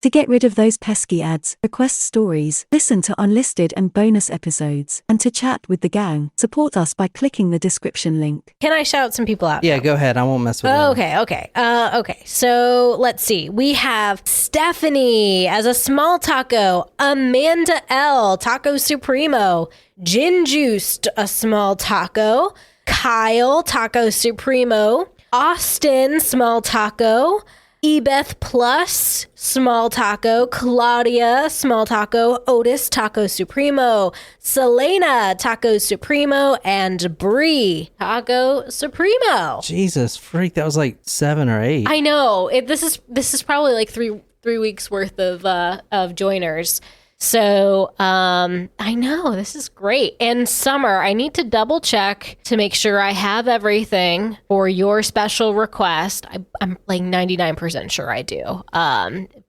To get rid of those pesky ads, request stories, listen to unlisted and bonus episodes, and to chat with the gang, support us by clicking the description link. Can I shout some people out? Yeah, go ahead. I won't mess with you. Okay. So let's see. We have Stephanie as a small taco, Amanda L, Taco Supremo, Gin Juiced, a small taco, Kyle, Taco Supremo, Austin, small taco, Ebeth Plus, small taco, Claudia, small taco, Otis, Taco Supremo, Selena, Taco Supremo, and Bree, Taco Supremo. Jesus, freak. That was like 7 or 8. I know. This is probably like three weeks worth of joiners. So I know this is great. And Summer, I need to double check to make sure I have everything for your special request. I'm like 99% sure I do.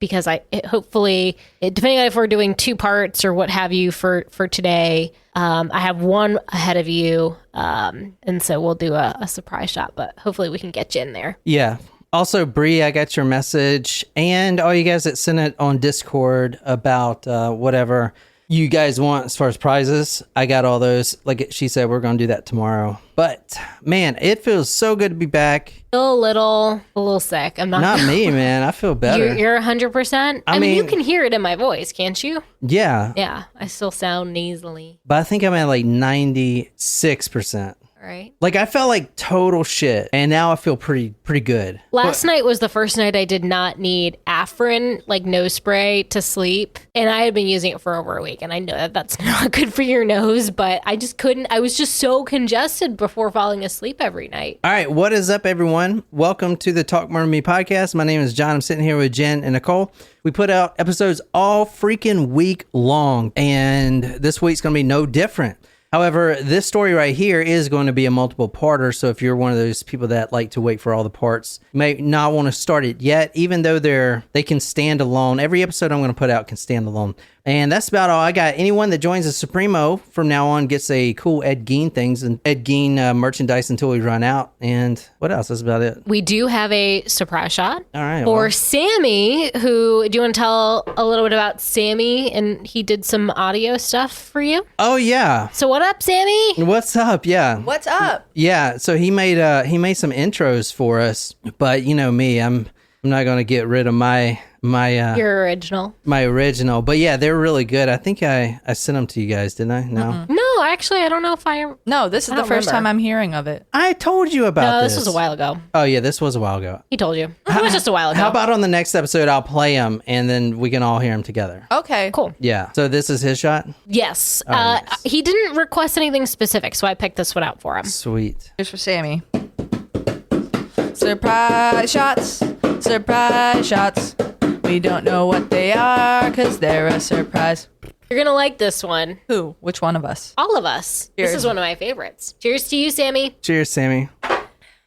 Because hopefully, depending on if we're doing 2 parts or what have you for today, I have one ahead of you. And so we'll do a surprise shot, but hopefully we can get you in there. Yeah. Also, Bree, I got your message, and all you guys that sent it on Discord about whatever you guys want as far as prizes. I got all those. Like she said, we're going to do that tomorrow. But, man, it feels so good to be back. Feel a little sick. I'm not me, man. I feel better. You're 100%? I mean, you can hear it in my voice, can't you? Yeah. Yeah, I still sound nasally. But I think I'm at like 96%. Right. Like I felt like total shit, and now I feel pretty good. Last night was the first night I did not need Afrin, like nose spray, to sleep, and I had been using it for over a week, and I know that that's not good for your nose, but I just couldn't. I was just so congested before falling asleep every night. All right, what is up, everyone? Welcome to the Talk More to Me podcast. My name is John. I'm sitting here with Jen and Nicole. We put out episodes all freaking week long, and this week's gonna be no different. However, this story right here is going to be a multiple parter, so if you're one of those people that like to wait for all the parts, you may not want to start it yet, even though they can stand alone. Every episode I'm going to put out can stand alone. And that's about all I got. Anyone that joins the Supremo from now on gets a cool Ed Gein things and Ed Gein merchandise until we run out. And what else? That's about it. We do have a surprise shot. All right. For Sammy, do you want to tell a little bit about Sammy? And he did some audio stuff for you. Oh, yeah. So what up, Sammy? What's up? Yeah. What's up? Yeah. So he made some intros for us, but you know me, I'm not going to get rid of your original. My original. But yeah, they're really good. I think I sent them to you guys, didn't I? No. Mm-hmm. No, actually, I don't know if I... No, this is the first time I'm hearing of it. I told you about this. No, this was a while ago. Oh, yeah, this was a while ago. He told you. It was just a while ago. How about on the next episode, I'll play them, and then we can all hear them together. Okay. Cool. Yeah. So this is his shot? Yes. Nice. He didn't request anything specific, so I picked this one out for him. Sweet. Here's for Sammy. Surprise shots. Surprise shots. We don't know what they are because they're a surprise. You're going to like this one. Who? Which one of us? All of us. Cheers. This is one of my favorites. Cheers to you, Sammy. Cheers, Sammy.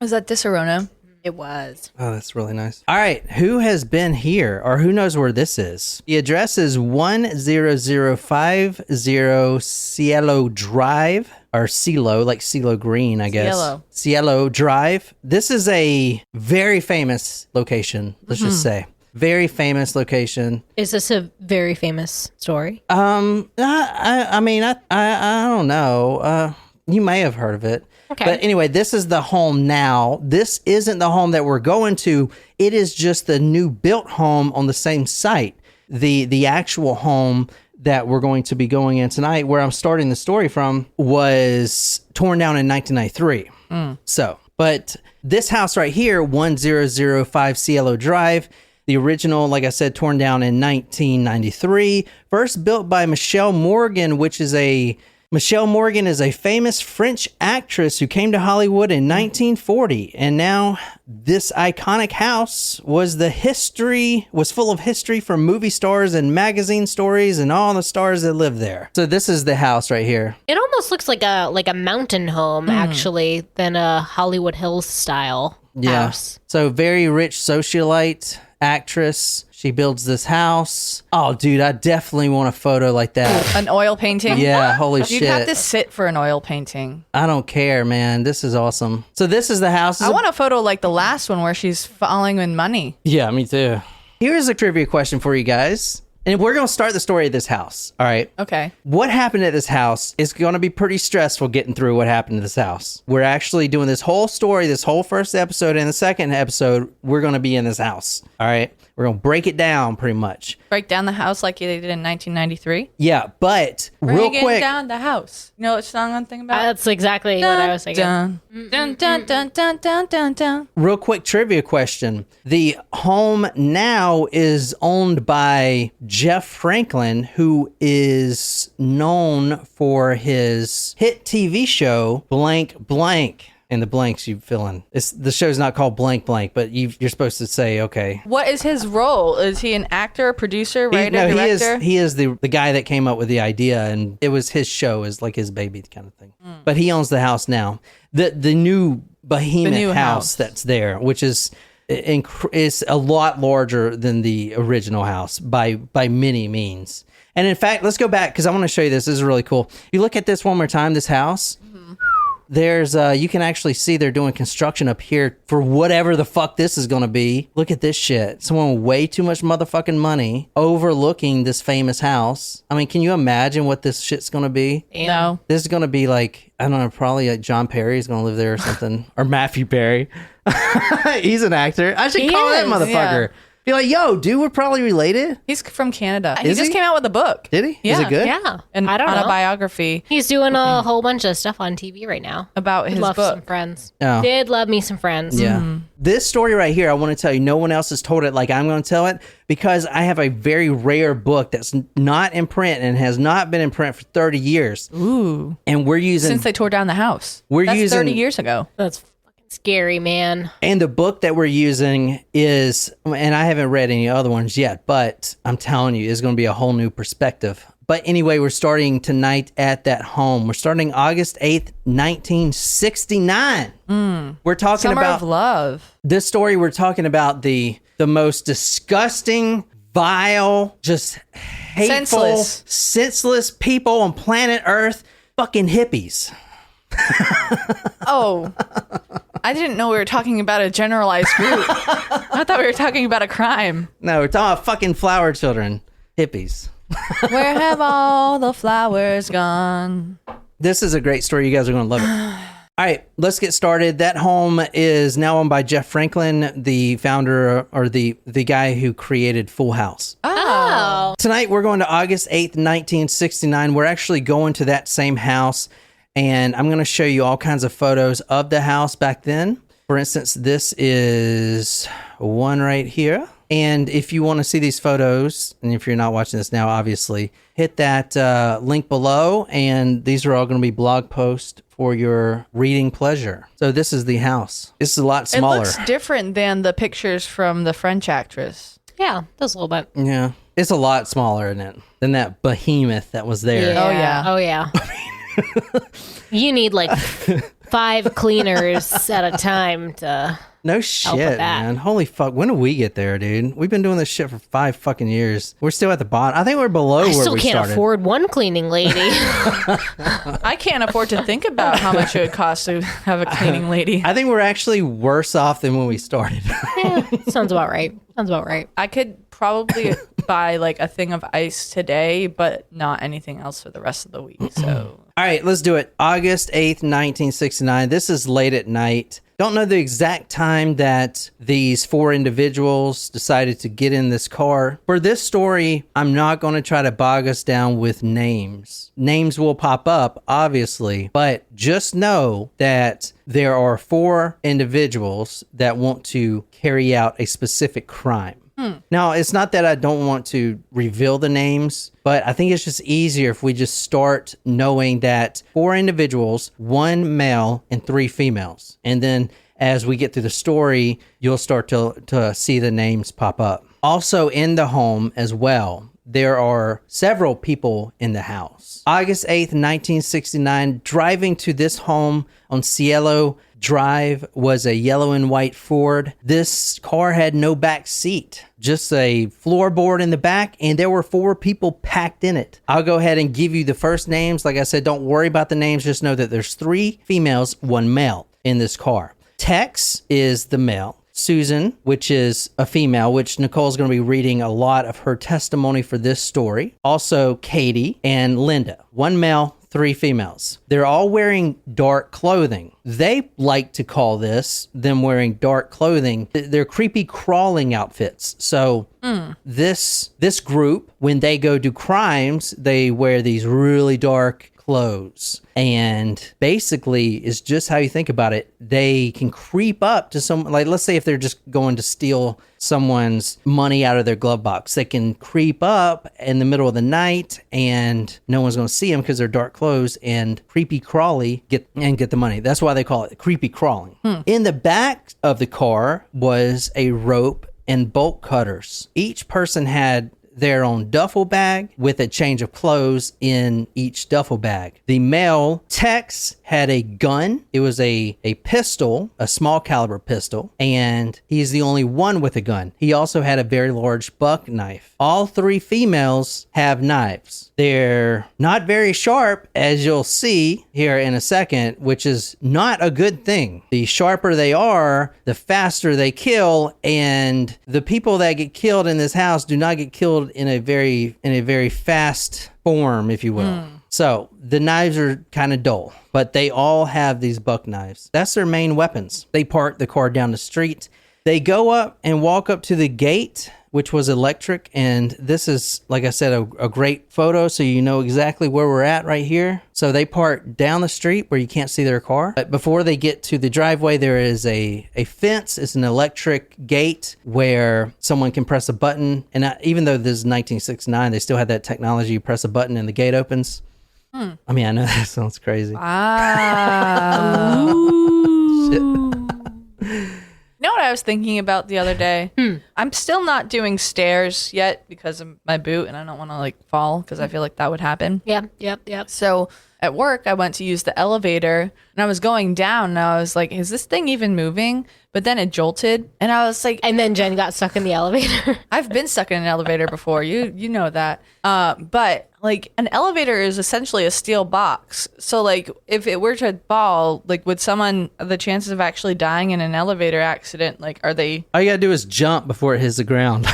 Was that Disaronno? It was. Oh, that's really nice. All right. Who has been here or who knows where this is? The address is 10050 Cielo Drive. Or Cielo, like CeeLo Green, I guess. Cielo Drive. This is a very famous location, let's just say. Very famous location. Is this a very famous story? I mean, I don't know. You may have heard of it. Okay. But anyway, this is the home now. This isn't the home that we're going to. It is just the new built home on the same site. The actual home that we're going to be going in tonight, where I'm starting the story from, was torn down in 1993. So, but this house right here, 1005 Cielo Drive, the original, like I said, torn down in 1993, first built by Michelle Morgan, Michelle Morgan is a famous French actress who came to Hollywood in 1940. And now this iconic house was full of history from movie stars and magazine stories and all the stars that lived there. So this is the house right here. It almost looks like a mountain home, actually, than a Hollywood Hills style house. So very rich socialite actress. She builds this house. Oh, dude, I definitely want a photo like that. An oil painting? Yeah, holy shit. You'd have to sit for an oil painting. I don't care, man. This is awesome. So this is the house. I want a photo like the last one where she's falling in money. Yeah, me too. Here's a trivia question for you guys. And we're going to start the story of this house. All right. Okay. What happened at this house is going to be pretty stressful getting through what happened to this house. We're actually doing this whole story, this whole first episode and the second episode, we're going to be in this house. All right. We're going to break it down pretty much. Break down the house like they did in 1993. Yeah, but real quick. Breaking down the house. You know what song I'm thinking about? That's exactly what I was thinking. Dun, dun, dun, dun, dun, dun, dun, dun. Real quick trivia question. The home now is owned by Jeff Franklin, who is known for his hit TV show, Blank Blank. And the blanks you fill in. The show's not called Blank Blank, but you're supposed to say, okay. What is his role? Is he an actor, producer, writer, director? He is the guy that came up with the idea, and it was his show, is like his baby kind of thing. But he owns the house now. The new behemoth house that's there, which is a lot larger than the original house by many means. And in fact, let's go back because I want to show you this. This is really cool. You look at this one more time, this house. There's you can actually see they're doing construction up here for whatever the fuck this is going to be. Look at this shit. Someone with way too much motherfucking money overlooking this famous house. I mean, can you imagine what this shit's going to be? No. This is going to be like, I don't know, probably like John Perry's going to live there or something. Or Matthew Perry. He's an actor. I should call that motherfucker. Yeah. Be like, yo, dude, we're probably related. He's from Canada. Is he just came out with a book. Did he? Yeah. Is it good? Yeah. An autobiography. He's doing a whole bunch of stuff on TV right now. About his love book. Some Friends. Oh. Did love me some Friends. Yeah. This story right here, I want to tell you, no one else has told it like I'm going to tell it because I have a very rare book that's not in print and has not been in print for 30 years. Ooh. And we're using... Since they tore down the house. That's using 30 years ago. That's scary, man. And the book that we're using is, and I haven't read any other ones yet, but I'm telling you, it's going to be a whole new perspective. But anyway, we're starting tonight at that home. We're starting August 8th, 1969. We're talking Summer about of love. This story. We're talking about the most disgusting, vile, just hateful, senseless people on planet Earth, fucking hippies. Oh, I didn't know we were talking about a generalized group. I thought we were talking about a crime. No, we're talking about fucking flower children, hippies. Where have all the flowers gone? This is a great story. You guys are going to love it. All right, let's get started. That home is now owned by Jeff Franklin, the founder or the guy who created Full House. Oh. Tonight, we're going to August 8th, 1969. We're actually going to that same house. And I'm going to show you all kinds of photos of the house back then. For instance, this is one right here. And if you want to see these photos, and if you're not watching this now, obviously, hit that link below. And these are all going to be blog posts for your reading pleasure. So this is the house. This is a lot smaller. It looks different than the pictures from the French actress. Yeah, does a little bit. Yeah. It's a lot smaller, isn't it, than that behemoth that was there. Yeah. Oh, yeah. You need like 5 cleaners at a time to No shit, man. Holy fuck. When do we get there, dude? We've been doing this shit for 5 fucking years. We're still at the bottom. I think we're below where we started. I still can't afford one cleaning lady. I can't afford to think about how much it would cost to have a cleaning lady. I think we're actually worse off than when we started. Yeah, sounds about right. I could probably buy like a thing of ice today, but not anything else for the rest of the week. So, all right, let's do it. August 8th, 1969. This is late at night. Don't know the exact time that these 4 individuals decided to get in this car. For this story, I'm not going to try to bog us down with names. Names will pop up, obviously, but just know that there are 4 individuals that want to carry out a specific crime. Now, it's not that I don't want to reveal the names, but I think it's just easier if we just start knowing that 4 individuals, 1 male and 3 females. And then as we get through the story, you'll start to see the names pop up. Also in the home as well, there are several people in the house. August 8th, 1969, driving to this home on Cielo Drive was a yellow and white Ford. This car had no back seat, just a floorboard in the back, and there were 4 people packed in it. I'll go ahead and give you the first names. Like I said, don't worry about the names. Just know that there's 3 females, 1 male in this car. Tex is the male. Susan, which is a female, which Nicole's going to be reading a lot of her testimony for this story. Also, Katie and Linda. One male, 3 females. They're all wearing dark clothing. They like to call them wearing dark clothing. They're creepy crawling outfits. So this group, when they go do crimes, they wear these really dark clothes. And basically, it's just how you think about it. They can creep up to someone, like let's say if they're just going to steal someone's money out of their glove box, they can creep up in the middle of the night and no one's going to see them because they're dark clothes, and creepy crawly get the money. That's why they call it creepy crawling. In the back of the car was a rope and bolt cutters. Each person had their own duffel bag with a change of clothes in each duffel bag. The male, Tex, had a gun. It was a pistol, a small caliber pistol, and he's the only one with a gun. He also had a very large buck knife. All 3 females have knives. They're not very sharp, as you'll see here in a second, which is not a good thing. The sharper they are, the faster they kill, and the people that get killed in this house do not get killed in a very fast form, if you will. So the knives are kind of dull, but they all have these buck knives. That's their main weapons. They park the car down the street. They go up and walk up to the gate, which was electric. And this is, like I said, a great photo, so you know exactly where we're at right here. So they park down the street where you can't see their car. But before they get to the driveway, there is a fence. It's an electric gate where someone can press a button. And even though this is 1969, they still had that technology. You press a button and the gate opens. I mean, I know that sounds crazy. Wow. You know what I was thinking about the other day? I'm still not doing stairs yet because of my boot, and I don't want to like fall because I feel like that would happen. Yep. So at work, I went to use the elevator, and I was going down, and I was like, is this thing even moving? But then it jolted, and I was like... And then Jen got stuck in the elevator. I've been stuck in an elevator before. You know that. But like an elevator is essentially a steel box. So like if it were to fall, like would someone, the chances of actually dying in an elevator accident, like are they... All you gotta do is jump before it hits the ground.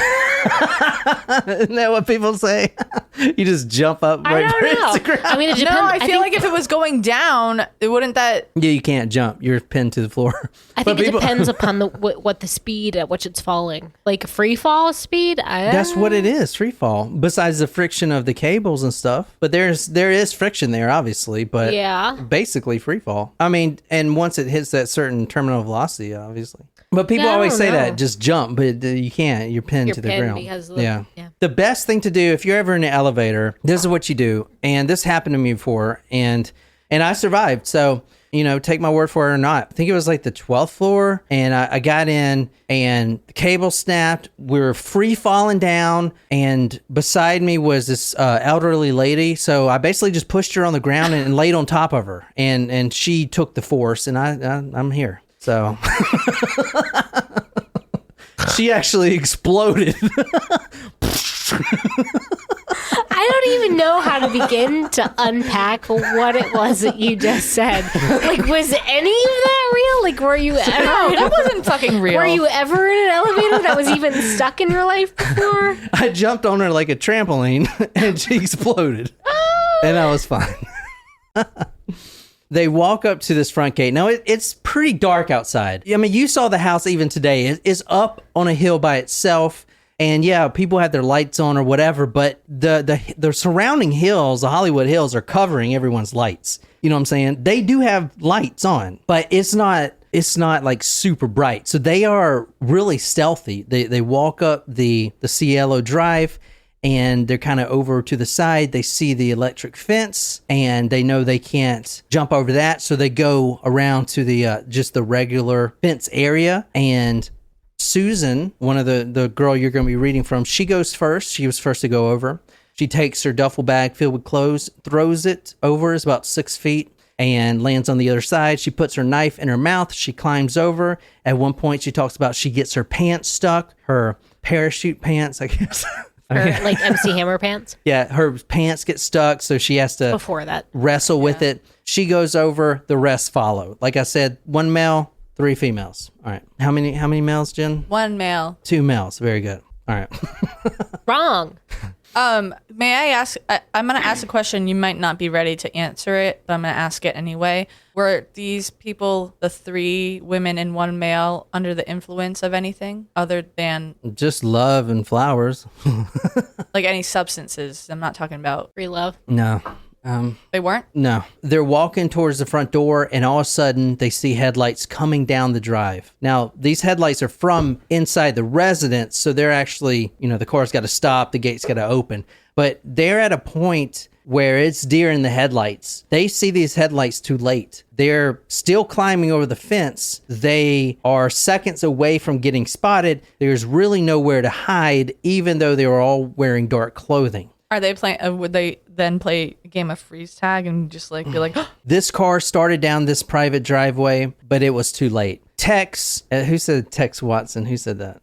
Isn't that what people say? You just jump up right before it hits the ground. I mean, it depends. No, I feel like if it was going down, it wouldn't that... Yeah, you can't jump. You're pinned to the floor. I think it depends upon what the speed at which it's falling. Like free fall speed? That's what it is, free fall. Besides the friction of the cables and stuff. But there is friction there, obviously. But yeah, basically free fall. I mean, and once it hits that certain terminal velocity, obviously. But people always say that, just jump, but you can't. You're pinned to the ground. Because yeah. The best thing to do, if you're ever in an elevator, this is what you do. And this happened to me before, and I survived. So, you know, take my word for it or not. I think it was like the 12th floor, and I got in, and the cable snapped. We were free falling down, and beside me was this elderly lady. So I basically just pushed her on the ground and laid on top of her, and she took the force, and I'm here. So she actually exploded. I don't even know how to begin to unpack what it was that you just said. Like, was any of that real? Like, were you ever... No, that wasn't fucking real. Were you ever in an elevator that was even stuck in your life before? I jumped on her like a trampoline, and she exploded. And I was fine. They walk up to this front gate. Now, it's pretty dark outside. I mean, you saw the house even today. It's up on a hill by itself. And yeah, people had their lights on or whatever, but the surrounding hills, the Hollywood Hills, are covering everyone's lights. You know what I'm saying? They do have lights on, but it's not like super bright. So they are really stealthy. They walk up the Cielo Drive, and they're kind of over to the side. They see the electric fence, and they know they can't jump over that. So they go around to the just the regular fence area. And Susan, one of the girl you're going to be reading from, she goes first. She was first to go over. She takes her duffel bag filled with clothes, throws it over. It's about 6 feet, and lands on the other side. She puts her knife in her mouth. She climbs over. At one point, she talks about she gets her pants stuck, her parachute pants, I guess. Her, like MC Hammer pants? Yeah, her pants get stuck, so she has to before that wrestle with it. She goes over, the rest follow. Like I said, one male, 3 females. All right. How many males, Jen? 1 male. 2 males. Very good. All right. Wrong. May I ask? I'm going to ask a question. You might not be ready to answer it, but I'm going to ask it anyway. Were these people, the 3 women and 1 male, under the influence of anything other than Just love and flowers. like any substances? I'm not talking about. Free love. No. They weren't? No. They're walking towards the front door, and all of a sudden, they see headlights coming down the drive. Now, these headlights are from inside the residence, so they're actually, the car's got to stop, the gate's got to open. But they're at a point where it's deer in the headlights. They see these headlights too late. They're still climbing over the fence. They are seconds away from getting spotted. There's really nowhere to hide, even though they were all wearing dark clothing. Are they playing? Would they then play a game of freeze tag and just like be like, This car started down this private driveway, but it was too late. Tex, who said Tex Watson? Who said that?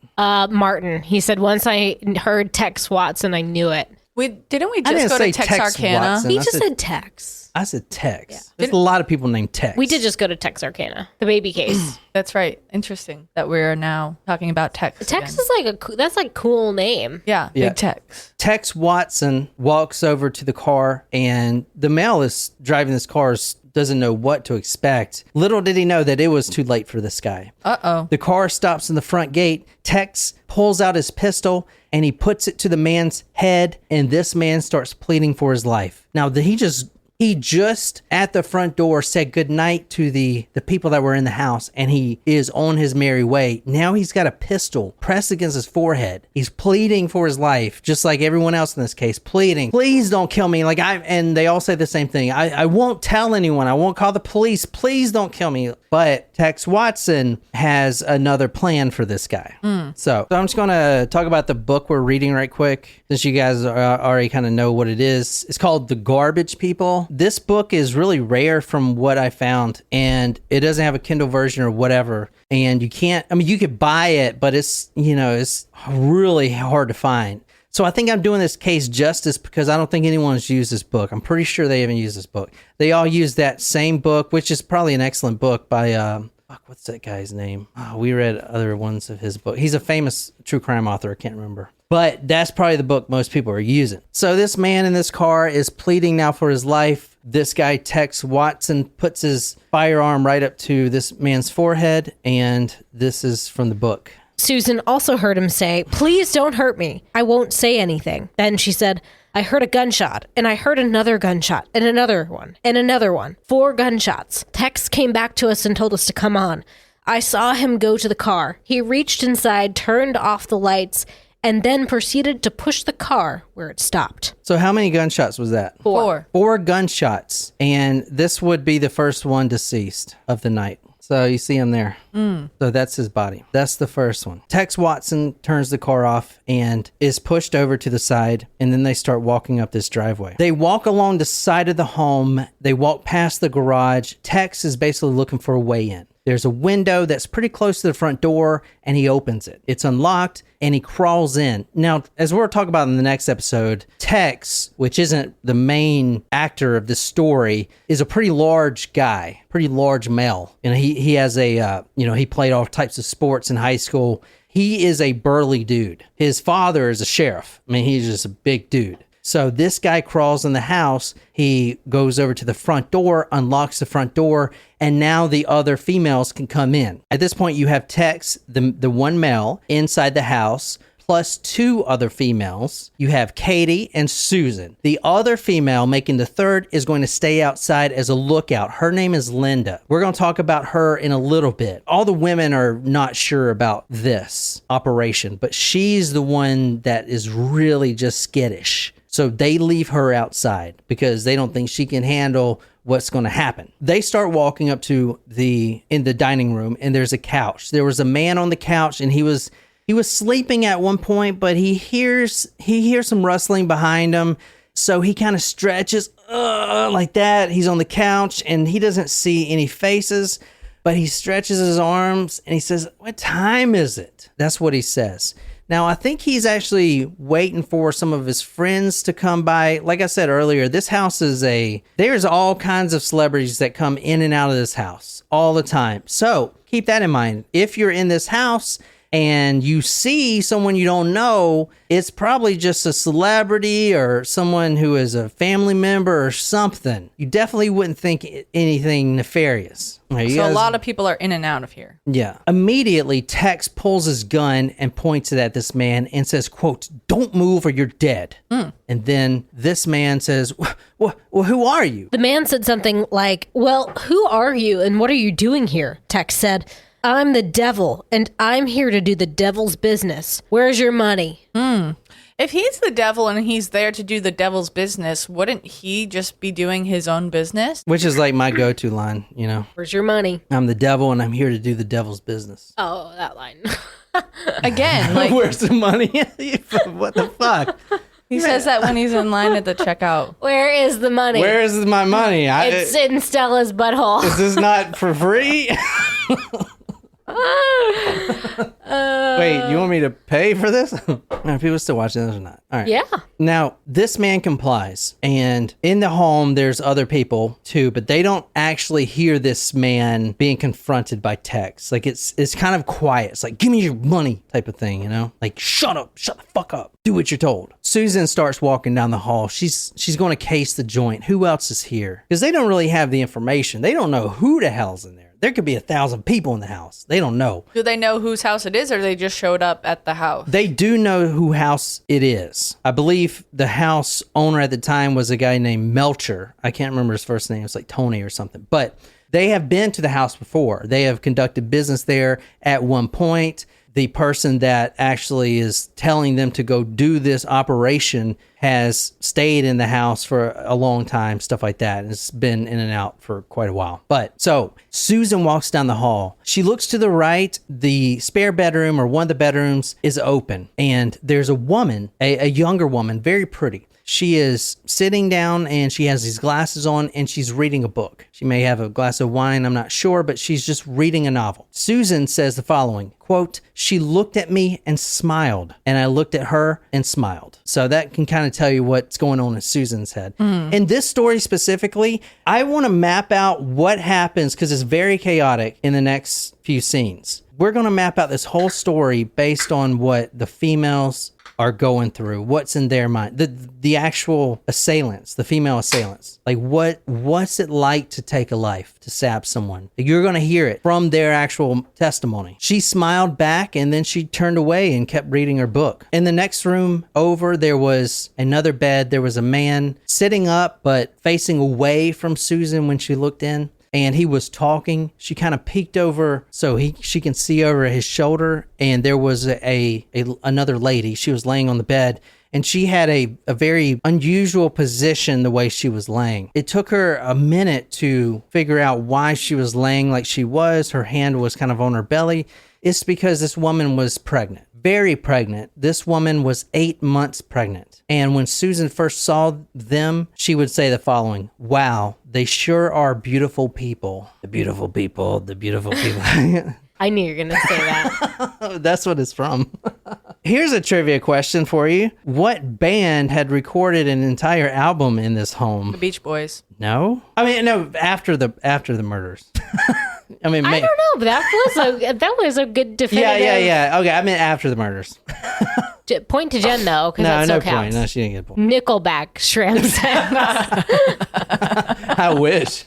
Martin. He said, once I heard Tex Watson, I knew it. Didn't we I didn't just go say to Tex Tex Arcana? Watson. He I just said- said Tex. I said Tex. There's a lot of people named Tex. We did just go to Tex Arcana, the baby case. That's right. Interesting that we're now talking about Tex. Tex again. is that's like cool name. Yeah, Yeah. big Tex. Tex Watson walks over to the car, and the male is driving this car, doesn't know what to expect. Little did he know that it was too late for this guy. Uh-oh. The car stops in the front gate. Tex pulls out his pistol and he puts it to the man's head, and this man starts pleading for his life. Now, he just at the front door said goodnight to the people that were in the house, and he is on his merry way. Now he's got a pistol pressed against his forehead. He's pleading for his life, just like everyone else in this case, pleading, please don't kill me. And they all say the same thing. I won't tell anyone. I won't call the police. Please don't kill me. But Tex Watson has another plan for this guy. So I'm just going to talk about the book we're reading right quick, since you guys already kind of know what it is. It's called The Garbage People. This book is really rare from what I found, and it doesn't have a Kindle version or whatever. And you could buy it, but it's really hard to find. So I think I'm doing this case justice because I don't think anyone's used this book. I'm pretty sure they haven't used this book. They all use that same book, which is probably an excellent book by, what's that guy's name? We read other ones of his book. He's a famous true crime author. I can't remember. But that's probably the book most people are using. So this man in this car is pleading now for his life. This guy, Tex Watson, puts his firearm right up to this man's forehead, and this is from the book. Susan also heard him say, please don't hurt me. I won't say anything. Then she said, I heard a gunshot, and I heard another gunshot, and another one, and another one. 4 gunshots. Tex came back to us and told us to come on. I saw him go to the car. He reached inside, turned off the lights, and then proceeded to push the car where it stopped. So how many gunshots was that? 4. 4 gunshots. And this would be the first one deceased of the night. So you see him there. So that's his body. That's the first one. Tex Watson turns the car off and is pushed over to the side, and then they start walking up this driveway. They walk along the side of the home. They walk past the garage. Tex is basically looking for a way in. There's a window that's pretty close to the front door, and he opens it. It's unlocked, and he crawls in. Now, as we'll talk about in the next episode, Tex, which isn't the main actor of this story, is a pretty large guy, pretty large male. And he has he played all types of sports in high school. He is a burly dude. His father is a sheriff. I mean, he's just a big dude. So this guy crawls in the house. He goes over to the front door, unlocks the front door, and now the other females can come in. At this point, you have Tex, the one male, inside the house, plus 2 other females. You have Katie and Susan. The other female, making the third, is going to stay outside as a lookout. Her name is Linda. We're going to talk about her in a little bit. All the women are not sure about this operation, but she's the one that is really just skittish. So they leave her outside because they don't think she can handle what's going to happen. They start walking up to in the dining room, and there's a couch. There was a man on the couch, and he was sleeping at one point, but he hears some rustling behind him. So he kind of stretches like that. He's on the couch, and he doesn't see any faces, but he stretches his arms, and he says, "What time is it?" That's what he says. Now, I think he's actually waiting for some of his friends to come by. Like I said earlier, this house there's all kinds of celebrities that come in and out of this house all the time. So keep that in mind. If you're in this house and you see someone you don't know, it's probably just a celebrity or someone who is a family member or something. You definitely wouldn't think anything nefarious. Right, So a lot of people are in and out of here. Yeah. Immediately, Tex pulls his gun and points it at this man and says, quote, "Don't move or you're dead." And then this man says, well, who are you? The man said something like, "Well, who are you and what are you doing here?" Tex said, "I'm the devil, and I'm here to do the devil's business. Where's your money?" If he's the devil and he's there to do the devil's business, wouldn't he just be doing his own business? Which is like my go-to line, you know. Where's your money? I'm the devil and I'm here to do the devil's business. Oh, that line. Again, like Where's the money? What the fuck? he says that when he's in line at the checkout. Where is the money? Where is my money? It's in Stella's butthole. Is this not for free? Wait, you want me to pay for this? Are people still watching this or not? All right. Yeah. Now, this man complies, and in the home, there's other people too, but they don't actually hear this man being confronted by Tex. Like, it's kind of quiet. It's like, "Give me your money" type of thing, you know? Like, shut up, shut the fuck up. Do what you're told. Susan starts walking down the hall. She's going to case the joint. Who else is here? Because they don't really have the information. They don't know who the hell's in there. There could be 1,000 people in the house. They don't know. Do they know whose house it is, or they just showed up at the house? They do know who house it is. I believe the house owner at the time was a guy named Melcher. I can't remember his first name. It's like Tony or something. But they have been to the house before. They have conducted business there at one point. The person that actually is telling them to go do this operation has stayed in the house for a long time, stuff like that. And it's been in and out for quite a while. But so Susan walks down the hall. She looks to the right. The spare bedroom or one of the bedrooms is open. And there's a woman, a younger woman, very pretty. She is sitting down and she has these glasses on and she's reading a book. She may have a glass of wine, I'm not sure, but she's just reading a novel. Susan says the following, quote, "She looked at me and smiled, and I looked at her and smiled." So that can kind of tell you what's going on in Susan's head. In this story specifically, I want to map out what happens because it's very chaotic in the next few scenes. We're going to map out this whole story based on what the females are going through, what's in their mind, the actual assailants, the female assailants. Like what's it like to take a life, to stab someone? You're going to hear it from their actual testimony. She smiled back and then she turned away and kept reading her book. In the next room over, there was another bed. There was a man sitting up but facing away from Susan when she looked in. And he was talking. She kind of peeked over so she can see over his shoulder. And there was another lady. She was laying on the bed. And she had a very unusual position the way she was laying. It took her a minute to figure out why she was laying like she was. Her hand was kind of on her belly. It's because this woman was pregnant. Very pregnant. This woman was 8 months pregnant. And when Susan first saw them, she would say the following, "Wow, they sure are beautiful people. The beautiful people, the beautiful people." I knew you were going to say that. That's what it's from. Here's a trivia question for you. What band had recorded an entire album in this home? The Beach Boys. No? I mean, no, after the murders. I mean, I don't know, but that was a good definitive. Yeah. Okay, I meant after the murders. Point to Jen though, because No, that still no counts. point. No, she didn't get a point. Nickelback, Shrimp Sex. I wish.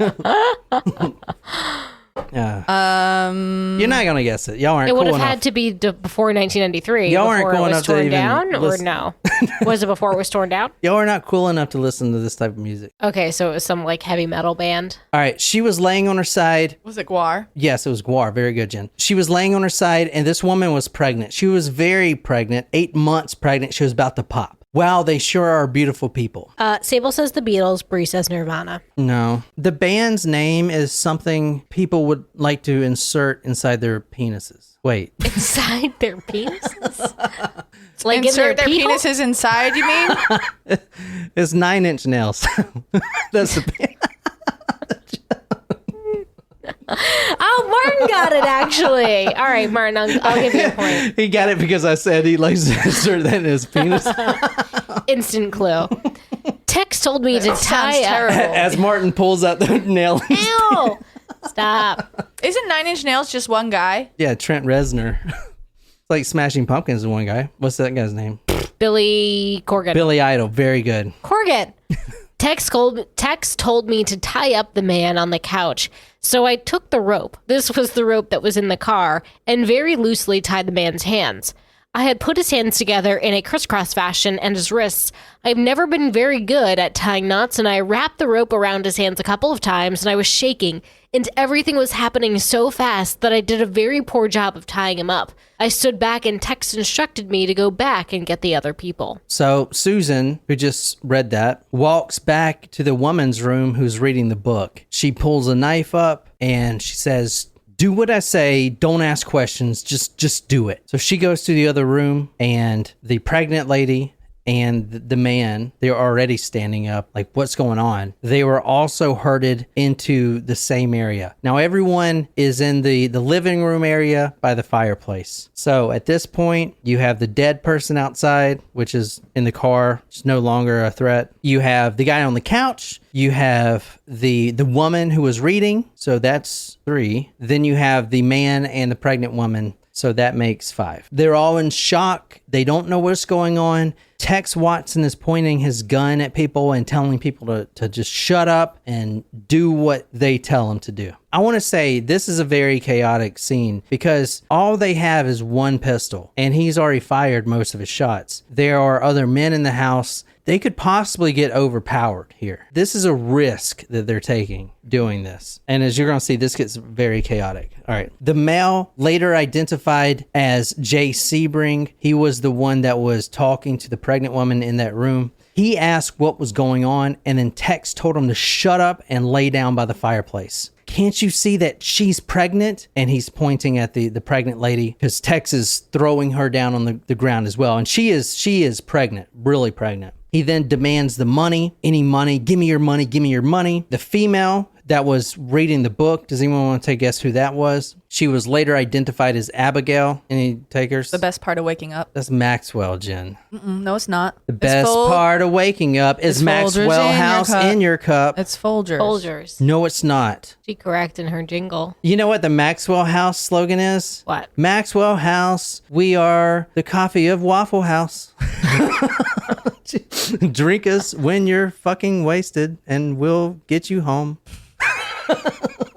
Yeah. You're not gonna guess it. Y'all aren't. It would cool have enough. had to be before 1993. Y'all aren't before cool it was enough to torn even down, or listen. no? Was it before it was torn down? Y'all are not cool enough to listen to this type of music. Okay, so it was some like heavy metal band. All right. She was laying on her side. Was it Gore? Yes, it was Gore. Very good, Jen. She was laying on her side, and this woman was pregnant. She was very pregnant, 8 months pregnant. She was about to pop. Wow, they sure are beautiful people. Sable says the Beatles, Bree says Nirvana. No. The band's name is something people would like to insert inside their penises. Wait. Inside their penises? Like Insert their people? penises inside, you mean? It's 9 Inch Nails. That's the band. Oh, Martin got it, actually. All right, Martin, I'll give you a point. He got it because I said he likes to insert that in his penis. Instant clue. Tex told me to tie up. As Martin pulls out the nail. Ew! Stop. Isn't 9 Inch Nails just one guy? Yeah, Trent Reznor. It's like Smashing Pumpkins is one guy. What's that guy's name? Billy Corgan. Billy Idol. Very good. Corgan. Tex told me to tie up the man on the couch. So I took the rope. This was the rope that was in the car, and very loosely tied the man's hands. I had put his hands together in a crisscross fashion and his wrists. I've never been very good at tying knots, and I wrapped the rope around his hands a couple of times, and I was shaking, and everything was happening so fast that I did a very poor job of tying him up. I stood back, and Tex instructed me to go back and get the other people. So Susan, who just read that, walks back to the woman's room who's reading the book. She pulls a knife up, and she says, do what I say. Don't ask questions. Just do it. So she goes to the other room, and the pregnant lady and the man, they're already standing up. Like, what's going on? They were also herded into the same area. Now, everyone is in the living room area by the fireplace. So at this point, you have the dead person outside, which is in the car. It's no longer a threat. You have the guy on the couch. You have the woman who was reading. So that's 3. Then you have the man and the pregnant woman. So that makes 5. They're all in shock. They don't know what's going on. Tex Watson is pointing his gun at people and telling people to just shut up and do what they tell him to do. I want to say this is a very chaotic scene because all they have is one pistol, and he's already fired most of his shots. There are other men in the house. They could possibly get overpowered here. This is a risk that they're taking doing this. And as you're going to see, this gets very chaotic. All right. The male later identified as Jay Sebring. He was the one that was talking to the pregnant woman in that room. He asked what was going on, and then Tex told him to shut up and lay down by the fireplace. Can't you see that she's pregnant? And he's pointing at the pregnant lady because Tex is throwing her down on the ground as well. And she is pregnant, really pregnant. He then demands the money, any money, give me your money, give me your money. The female that was reading the book, does anyone want to take a guess who that was? She was later identified as Abigail. Any takers? The best part of waking up. That's Maxwell, Jen. No, it's not. The best part of waking up is Maxwell House in your cup. It's Folgers. Folgers. No, it's not. She correct in her jingle. You know what the Maxwell House slogan is? What? Maxwell House, we are the coffee of Waffle House. Drink us when you're fucking wasted, and we'll get you home.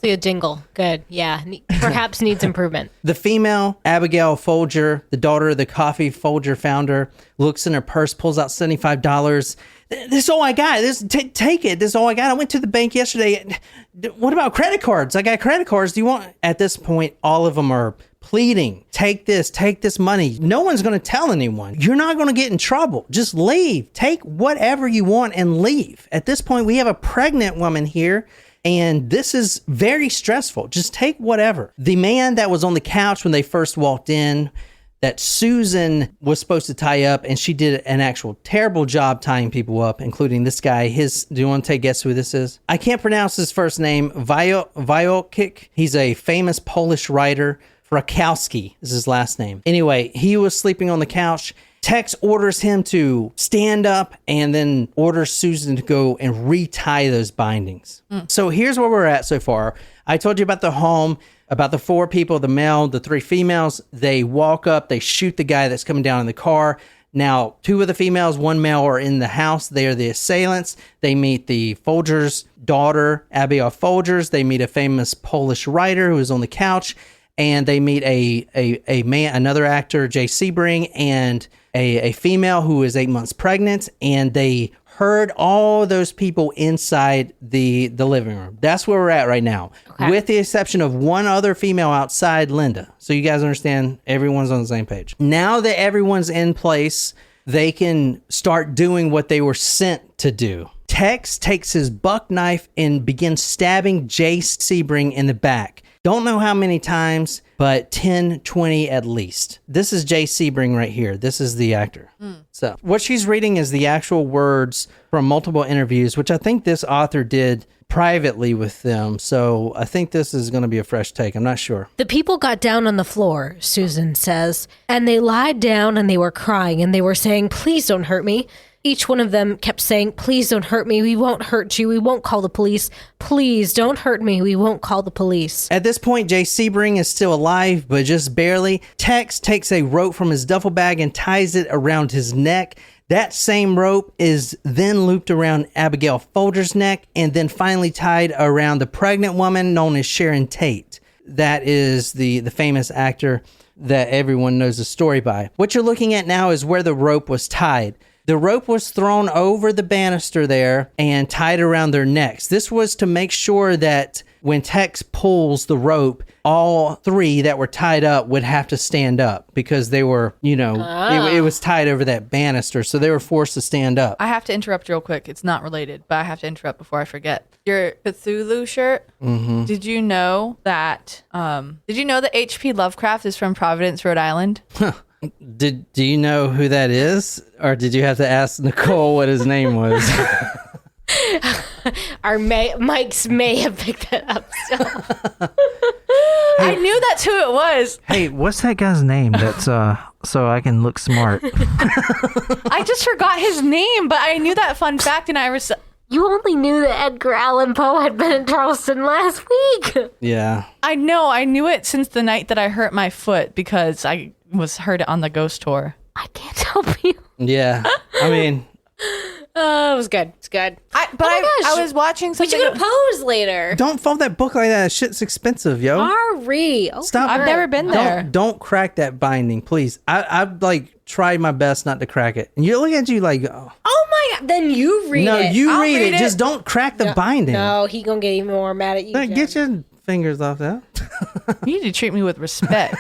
See a jingle. Good. Yeah. Perhaps needs improvement. The female, Abigail Folger, the daughter of the Coffee Folger founder, looks in her purse, pulls out $75. This is all I got. Take it. This is all I got. I went to the bank yesterday. What about credit cards? I got credit cards. Do you want? At this point, all of them are pleading, take this money. No one's going to tell anyone. You're not going to get in trouble. Just leave. Take whatever you want and leave. At this point, we have a pregnant woman here, and this is very stressful. Just take whatever. The man that was on the couch when they first walked in, that Susan was supposed to tie up, and she did an actual terrible job tying people up, including this guy. Do you want to take a guess who this is? I can't pronounce his first name. Wojciech. He's a famous Polish writer. Rakowski is his last name. Anyway, he was sleeping on the couch. Tex orders him to stand up and then orders Susan to go and retie those bindings. So here's where we're at so far. I told you about the home, about the 4 people, the male, the 3 females. They walk up, they shoot the guy that's coming down in the car. Now, 2 of the females, 1 male are in the house. They are the assailants. They meet the Folger's daughter, Abigail Folgers. They meet a famous Polish writer who is on the couch. And they meet a man, another actor, Jay Sebring, and a female who is 8 months pregnant. And they herd all those people inside the living room. That's where we're at right now, with the exception of 1 other female outside, Linda. So you guys understand, everyone's on the same page. Now that everyone's in place, they can start doing what they were sent to do. Tex takes his buck knife and begins stabbing Jay Sebring in the back. Don't know how many times, but 10, 20 at least. This is Jay Sebring right here. This is the actor. So what she's reading is the actual words from multiple interviews, which I think this author did privately with them. So I think this is going to be a fresh take. I'm not sure. The people got down on the floor, Susan says, and they lied down and they were crying and they were saying, please don't hurt me. Each one of them kept saying, please don't hurt me. We won't hurt you. We won't call the police. Please don't hurt me. We won't call the police. At this point, Jay Sebring is still alive, but just barely. Tex takes a rope from his duffel bag and ties it around his neck. That same rope is then looped around Abigail Folger's neck and then finally tied around the pregnant woman known as Sharon Tate. That is the famous actor that everyone knows the story by. What you're looking at now is where the rope was tied. The rope was thrown over the banister there and tied around their necks. This was to make sure that when Tex pulls the rope, all three that were tied up would have to stand up because they were, it was tied over that banister. So they were forced to stand up. I have to interrupt real quick. It's not related, but I have to interrupt before I forget. Your Cthulhu shirt. Mm-hmm. Did you know that H.P. Lovecraft is from Providence, Rhode Island? Do you know who that is? Or did you have to ask Nicole what his name was? Our mics may have picked that up. So. I knew that's who it was. Hey, what's that guy's name? That's so I can look smart. I just forgot his name, but I knew that fun fact, and I was. You only knew that Edgar Allan Poe had been in Charleston last week. Yeah. I know. I knew it since the night that I hurt my foot because I was hurt on the ghost tour. I can't help you. Yeah. I mean. It was good. It's good. I was watching something. We should go to Pose later. Don't fold that book like that. Shit's expensive, yo. Ari. Oh, stop. I've never been there. Don't crack that binding, please. I've tried my best not to crack it. And you look at you like, oh my God. Then you read it. No, you read it. Just don't crack the binding. No, he gonna get even more mad at you. Get your fingers off that. You need to treat me with respect.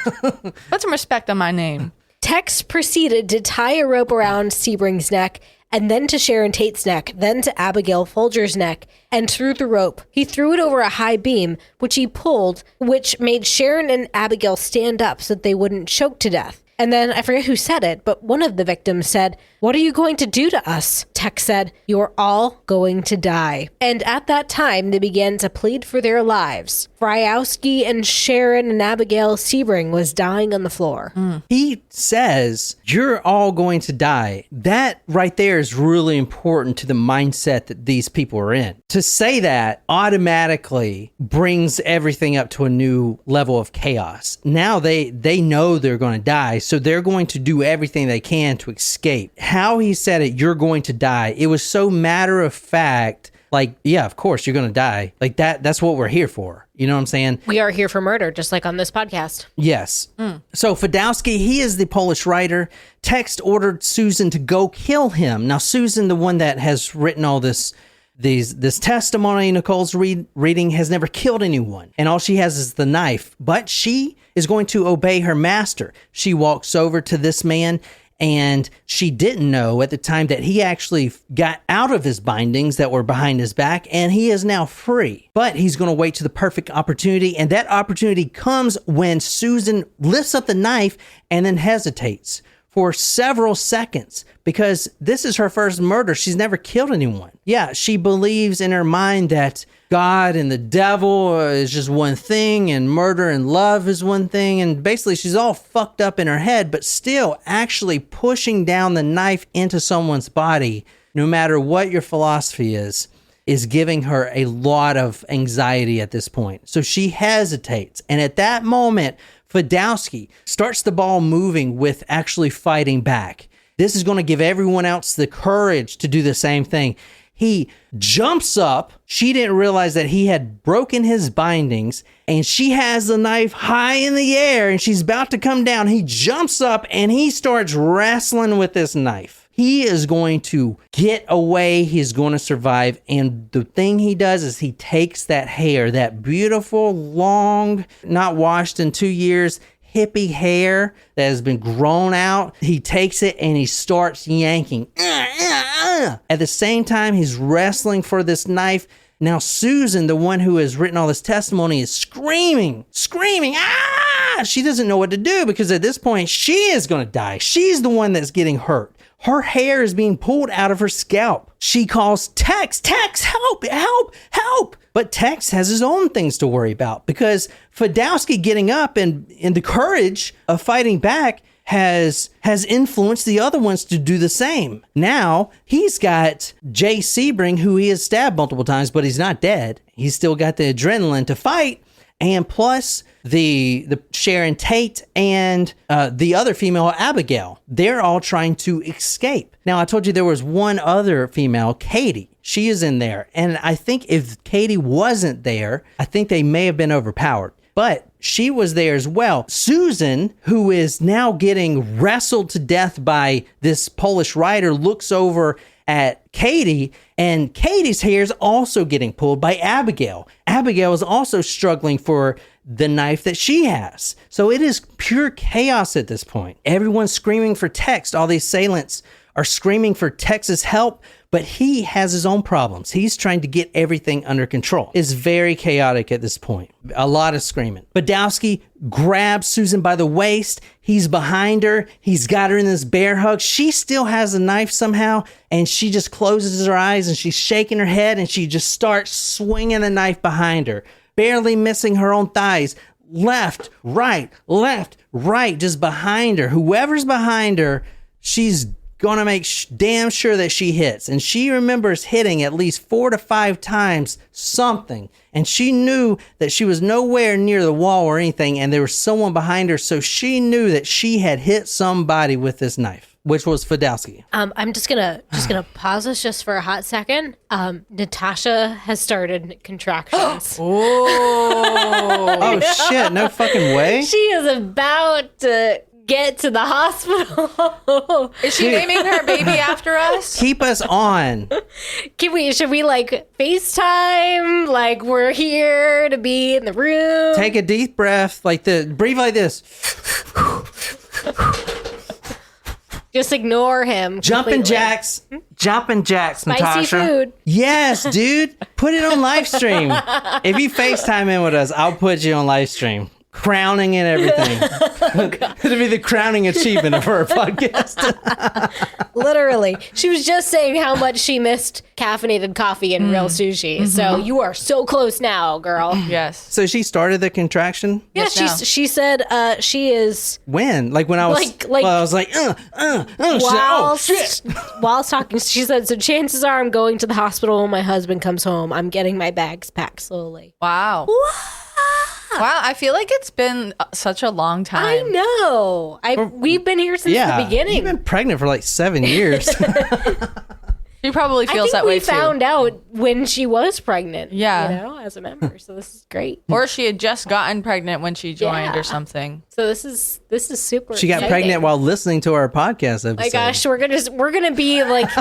Put some respect on my name. Tex proceeded to tie a rope around Sebring's neck and then to Sharon Tate's neck, then to Abigail Folger's neck, and threw the rope. He threw it over a high beam, which he pulled, which made Sharon and Abigail stand up so that they wouldn't choke to death. And then, I forget who said it, but one of the victims said, "What are you going to do to us?" Tex said, "You're all going to die." And at that time, they began to plead for their lives. Fryowski and Sharon and Abigail Sebring was dying on the floor. He says, "You're all going to die." That right there is really important to the mindset that these people are in. To say that automatically brings everything up to a new level of chaos. Now they know they're going to die, so they're going to do everything they can to escape. How he said it, "You're going to die," it was so matter of fact. Like, yeah, of course you're going to die. Like that's what we're here for. You know what I'm saying? We are here for murder, just like on this podcast. Yes. So Fadowski, he is the Polish writer. Text ordered Susan to go kill him. Now, Susan, the one that has written all this testimony Nicole's reading, has never killed anyone. And all she has is the knife. But she is going to obey her master. She walks over to this man, and she didn't know at the time that he actually got out of his bindings that were behind his back, and he is now free. But he's going to wait to the perfect opportunity, and that opportunity comes when Susan lifts up the knife and then hesitates for several seconds because this is her first murder. She's never killed anyone. Yeah, she believes in her mind that God and the devil is just one thing and murder and love is one thing. And basically she's all fucked up in her head, but still actually pushing down the knife into someone's body, no matter what your philosophy is giving her a lot of anxiety at this point. So she hesitates. And at that moment, Fadowski starts the ball moving with actually fighting back. This is going to give everyone else the courage to do the same thing. He jumps up. She didn't realize that he had broken his bindings, and she has the knife high in the air and she's about to come down. He jumps up and he starts wrestling with this knife. He is going to get away. He's going to survive. And the thing he does is he takes that hair, that beautiful, long, not washed in 2 years, hippie hair that has been grown out. He takes it and he starts yanking. At the same time, he's wrestling for this knife. Now, Susan, the one who has written all this testimony, is screaming, ah! She doesn't know what to do because at this point, she is going to die. She's the one that's getting hurt. Her hair is being pulled out of her scalp. She calls Tex, help. But Tex has his own things to worry about because Fadowski getting up and the courage of fighting back has influenced the other ones to do the same. Now, he's got Jay Sebring, who he has stabbed multiple times, but he's not dead. He's still got the adrenaline to fight. And plus the Sharon Tate and the other female, Abigail, they're all trying to escape. Now, I told you there was one other female, Katie. She is in there. And I think if Katie wasn't there, I think they may have been overpowered. But she was there as well. Susan, who is now getting wrestled to death by this Polish rider, looks over at Katie, and Katie's hair is also getting pulled by Abigail. Abigail is also struggling for the knife that she has. So it is pure chaos at this point. Everyone's screaming for Tex. All the assailants are screaming for Tex's help, but he has his own problems. He's trying to get everything under control. It's very chaotic at this point. A lot of screaming. Badowski grabs Susan by the waist. He's behind her. He's got her in this bear hug. She still has a knife somehow, and she just closes her eyes, and she's shaking her head, and she just starts swinging the knife behind her, barely missing her own thighs. Left, right, just behind her. Whoever's behind her, she's going to make damn sure that she hits. And she remembers hitting at least 4 to 5 times something. And she knew that she was nowhere near the wall or anything, and there was someone behind her. So she knew that she had hit somebody with this knife, which was Fadowski. I'm just gonna pause us just for a hot second. Natasha has started contractions. Oh shit! No fucking way. She is about to get to the hospital. Is she naming her baby after us? Keep us on. Should we like FaceTime? Like we're here to be in the room. Take a deep breath, breathe like this. Just ignore him. Jumping jacks, Spicy Natasha. food. Yes, dude. Put it on live stream. If you FaceTime in with us, I'll put you on live stream. Crowning and everything. It'll be the crowning achievement of our podcast. Literally. She was just saying how much she missed caffeinated coffee and real sushi. Mm-hmm. So you are so close now, girl. Yes. So she started the contraction? Yeah, she said she is... When? Like when I was... I was like, shit. While talking, she said, so chances are I'm going to the hospital when my husband comes home. I'm getting my bags packed slowly. Wow. Wow, I feel like it's been such a long time. I know. We've been here since the beginning. You've been pregnant for like 7 years. She probably feels that way too. We found out when she was pregnant. Yeah. As a member. So this is great. Or she had just gotten pregnant when she joined or something. So this is super. She got pregnant while listening to our podcast episode. My gosh, we're gonna be like.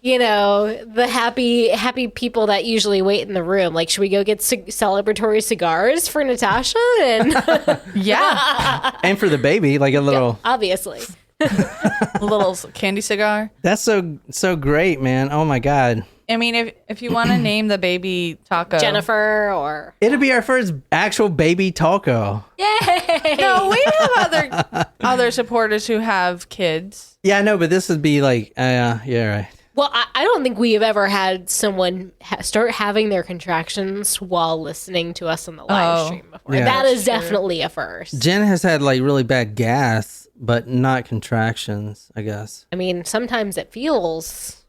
The happy people that usually wait in the room. Like, should we go get celebratory cigars for Natasha? And yeah, and for the baby, like a little, obviously, a little candy cigar. That's so great, man. Oh my god. I mean, if you want to name the baby Taco, Jennifer, or it'll be our first actual baby taco. Yay! No, we have other supporters who have kids. Yeah, I know, but this would be like, yeah, right. Well, I don't think we have ever had someone start having their contractions while listening to us on the live stream before. Yeah. That is definitely a first. Jen has had like really bad gas, but not contractions, I guess. I mean, sometimes it feels,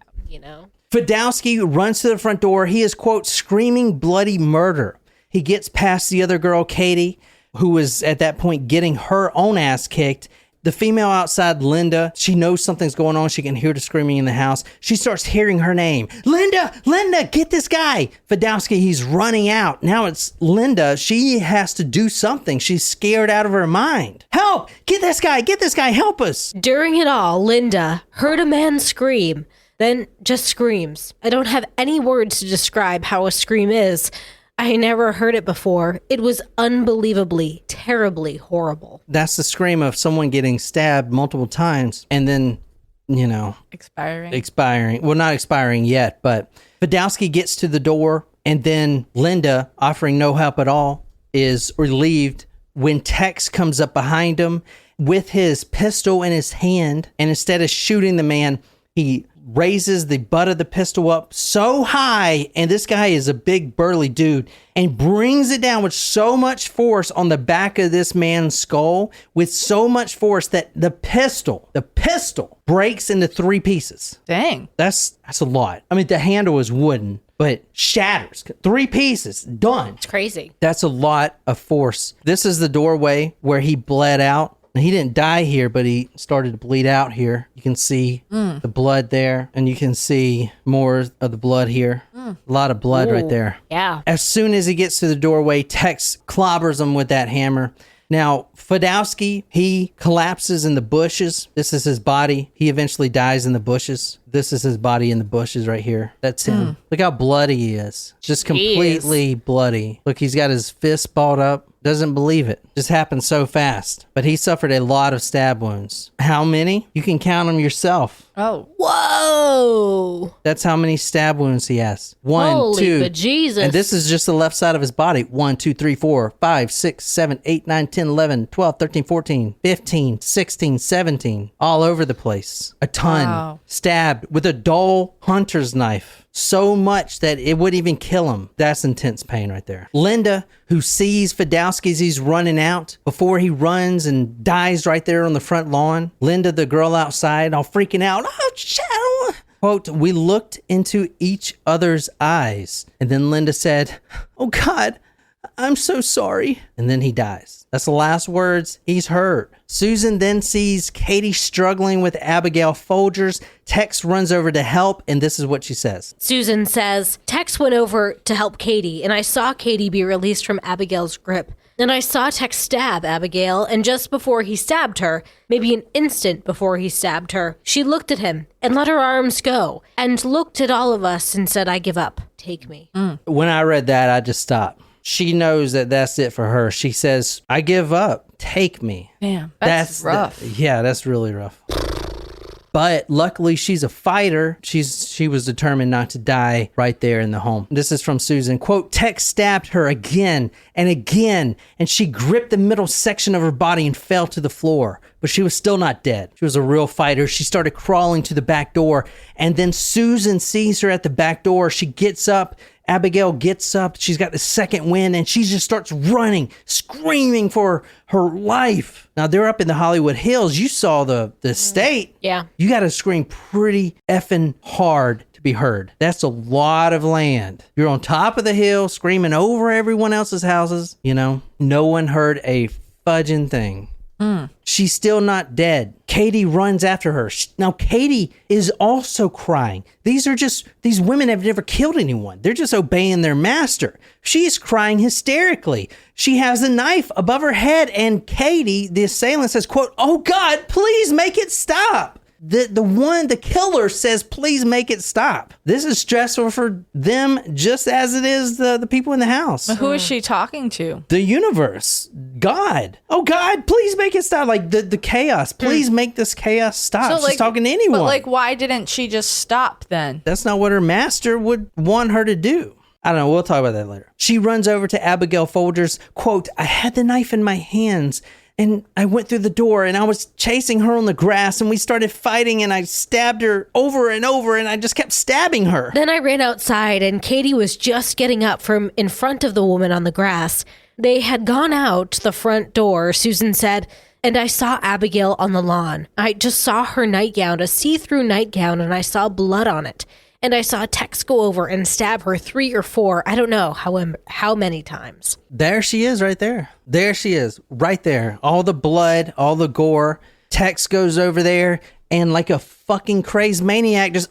Fadowski runs to the front door. He is, quote, screaming bloody murder. He gets past the other girl, Katie, who was at that point getting her own ass kicked. The female outside, Linda, she knows something's going on. She can hear the screaming in the house. She starts hearing her name. Linda, get this guy. Fadowski, he's running out. Now it's Linda. She has to do something. She's scared out of her mind. Help! Get this guy, help us. During it all, Linda heard a man scream, then just screams. I don't have any words to describe how a scream is. I never heard it before. It was unbelievably, terribly horrible. That's the scream of someone getting stabbed multiple times and then, expiring. Well, not expiring yet, but Fadowski gets to the door And then Linda, offering no help at all, is relieved when Tex comes up behind him with his pistol in his hand. And instead of shooting the man, he raises the butt of the pistol up so high, and this guy is a big burly dude, and brings it down with so much force on the back of this man's skull, with so much force that the pistol breaks into 3 pieces. Dang. That's a lot. I mean, the handle is wooden, but shatters. 3 pieces, done. It's crazy. That's a lot of force. This is the doorway where he bled out. He didn't die here, but he started to bleed out here. You can see the blood there, and you can see more of the blood here. A lot of blood right there. Yeah. As soon as he gets to the doorway, Tex clobbers him with that hammer. Now, Fadowski, he collapses in the bushes. This is his body. He eventually dies in the bushes. This is his body in the bushes right here. That's him. Look how bloody he is. Just completely bloody. Look, he's got his fist balled up. Doesn't believe it. Just happened so fast. But he suffered a lot of stab wounds. How many? You can count them yourself. Oh. Whoa. That's how many stab wounds he has. 1, Holy 2. bejesus. And this is just the left side of his body. 1, 2, 3, 4, 5, 6, 7, 8, 9, 10, 11, 12, 13, 14, 15, 16, 17. All over the place. A ton. Wow. Stabbed with a dull hunter's knife. So much that it wouldn't even kill him. That's intense pain right there. Linda, who sees Fadowski as he's running out before he runs and dies right there on the front lawn. Linda, the girl outside, all freaking out. Oh, shit. Quote, we looked into each other's eyes. And then Linda said, oh, God, I'm so sorry. And then he dies. That's the last words he's heard. Susan then sees Katie struggling with Abigail Folgers. Tex runs over to help, and this is what she says. Susan says, Tex went over to help Katie, and I saw Katie be released from Abigail's grip. Then I saw Tex stab Abigail, and just before he stabbed her, maybe an instant before he stabbed her, she looked at him and let her arms go, and looked at all of us and said, I give up. Take me. When I read that, I just stopped. She knows that that's it for her. She says, I give up. Take me. Damn. That's rough. Yeah, that's really rough. But luckily, she's a fighter. She was determined not to die right there in the home. This is from Susan. Quote, Tex stabbed her again and again, and she gripped the middle section of her body and fell to the floor. But she was still not dead. She was a real fighter. She started crawling to the back door, and then Susan sees her at the back door. She gets up. Abigail gets up. She's got the second wind, and she just starts running, screaming for her life. Now, they're up in the Hollywood Hills. You saw the state. Yeah. You got to scream pretty effing hard to be heard. That's a lot of land. You're on top of the hill, screaming over everyone else's houses. You know, no one heard a fudging thing. She's still not dead. Katie runs after her. Now, Katie is also crying. These women have never killed anyone. They're just obeying their master. She's crying hysterically. She has a knife above her head, and Katie, the assailant, says, quote, oh God, please make it stop. The killer says, please make it stop. This is stressful for them just as it is the people in the house. But who is she talking to? The universe. God. Oh, God, please make it stop. Like the chaos. Please make this chaos stop. She's talking to anyone. But why didn't she just stop then? That's not what her master would want her to do. I don't know. We'll talk about that later. She runs over to Abigail Folgers. Quote, I had the knife in my hands. And I went through the door and I was chasing her on the grass and we started fighting and I stabbed her over and over and I just kept stabbing her. Then I ran outside and Katie was just getting up from in front of the woman on the grass. They had gone out the front door, Susan said, and I saw Abigail on the lawn. I just saw her nightgown, a see-through nightgown, and I saw blood on it. And I saw Tex go over and stab her 3 or 4, I don't know how many times. There she is right there. There she is right there. All the blood, all the gore. Tex goes over there and like a fucking crazed maniac just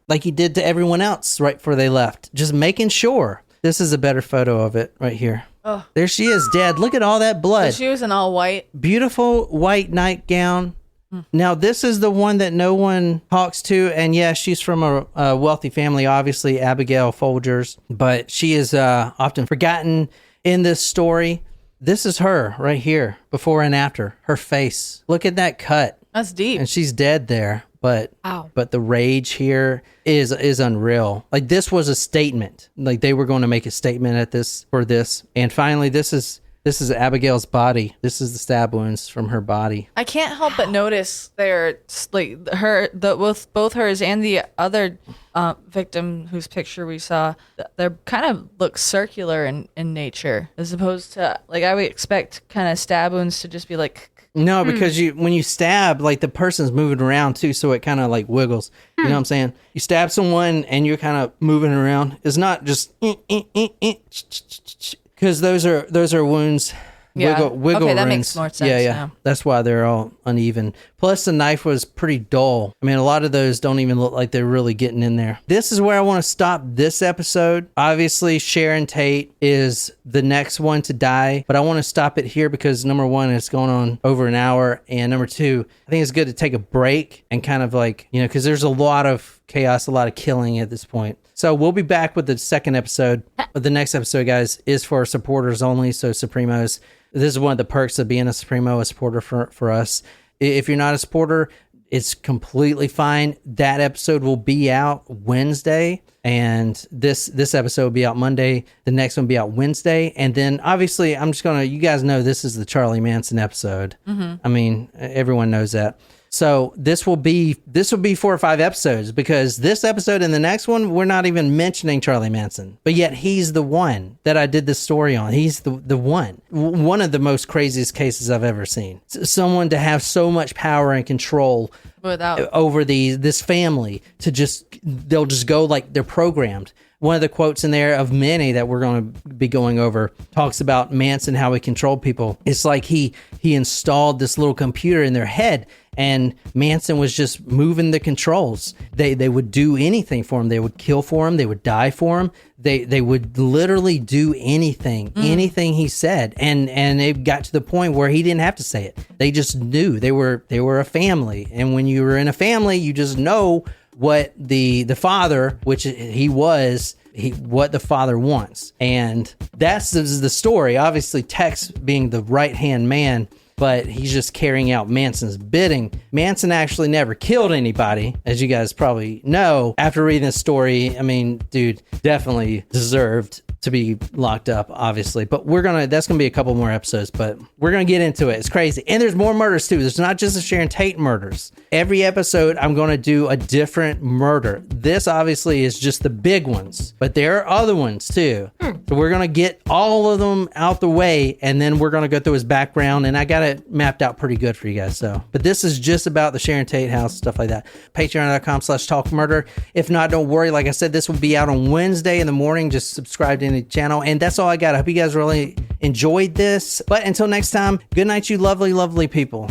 like he did to everyone else right before they left. Just making sure. This is a better photo of it right here. Oh. There she is dead. Look at all that blood. So she was in all white. Beautiful white nightgown. Now, this is the one that no one talks to. And yeah, she's from a wealthy family, obviously, Abigail Folgers. But she is often forgotten in this story. This is her right here, before and after. Her face. Look at that cut. That's deep. And she's dead there. but Wow. but the rage here is unreal. Like, this was a statement. Like, they were going to make a statement for this. And finally, this is Abigail's body. This is the stab wounds from her body. I can't help but notice they're like both hers and the other victim whose picture we saw. They're kind of look circular in nature, as opposed to, like, I would expect kind of stab wounds to just be like. No, because when you stab, like, the person's moving around too, so it kind of like wiggles. You know what I'm saying? You stab someone and you're kind of moving around. It's not just because those are wounds. Yeah. Wiggle okay, that runes. makes more sense. Yeah. Now. That's why they're all uneven. Plus, the knife was pretty dull. I mean, a lot of those don't even look like they're really getting in there. This is where I want to stop this episode. Obviously, Sharon Tate is the next one to die, but I want to stop it here because, number one, it's going on over an hour, and number two, I think it's good to take a break and kind of like, because there's a lot of chaos, a lot of killing at this point. So we'll be back with the second episode. But the next episode, guys, is for supporters only, so Supremos. This is one of the perks of being a Supremo, a supporter for us. If you're not a supporter, it's completely fine. That episode will be out Wednesday, and this episode will be out Monday. The next one will be out Wednesday. And then, obviously, you guys know this is the Charlie Manson episode. Mm-hmm. I mean, everyone knows that. So this will be 4 or 5 episodes, because this episode and the next one, we're not even mentioning Charlie Manson, but yet he's the one that I did this story on. He's the one of the most craziest cases I've ever seen. Someone to have so much power and control over this family they'll just go like they're programmed. One of the quotes in there of many that we're going to be going over talks about Manson, how he controlled people. It's like he installed this little computer in their head, and Manson was just moving the controls. They would do anything for him. They would kill for him. They would die for him. They would literally do anything he said. And it got to the point where he didn't have to say it. They just knew they were a family. And when you were in a family, you just know what the father, which he was, what the father wants. And that's the story. Obviously, Tex being the right-hand man, but he's just carrying out Manson's bidding. Manson actually never killed anybody, as you guys probably know. After reading this story, I mean, dude definitely deserved to be locked up, obviously. But that's gonna be a couple more episodes, but we're gonna get into it. It's crazy. And there's more murders too. There's not just the Sharon Tate murders. Every episode, I'm gonna do a different murder. This obviously is just the big ones, but there are other ones too. So we're gonna get all of them out the way, and then we're gonna go through his background, and I got it mapped out pretty good for you guys. But this is just about the Sharon Tate house, stuff like that. Patreon.com/talkmurder. If not, don't worry. Like I said, this will be out on Wednesday in the morning. Just subscribe to the channel, and that's all I got. I hope you guys really enjoyed this, but until next time, good night, you lovely people.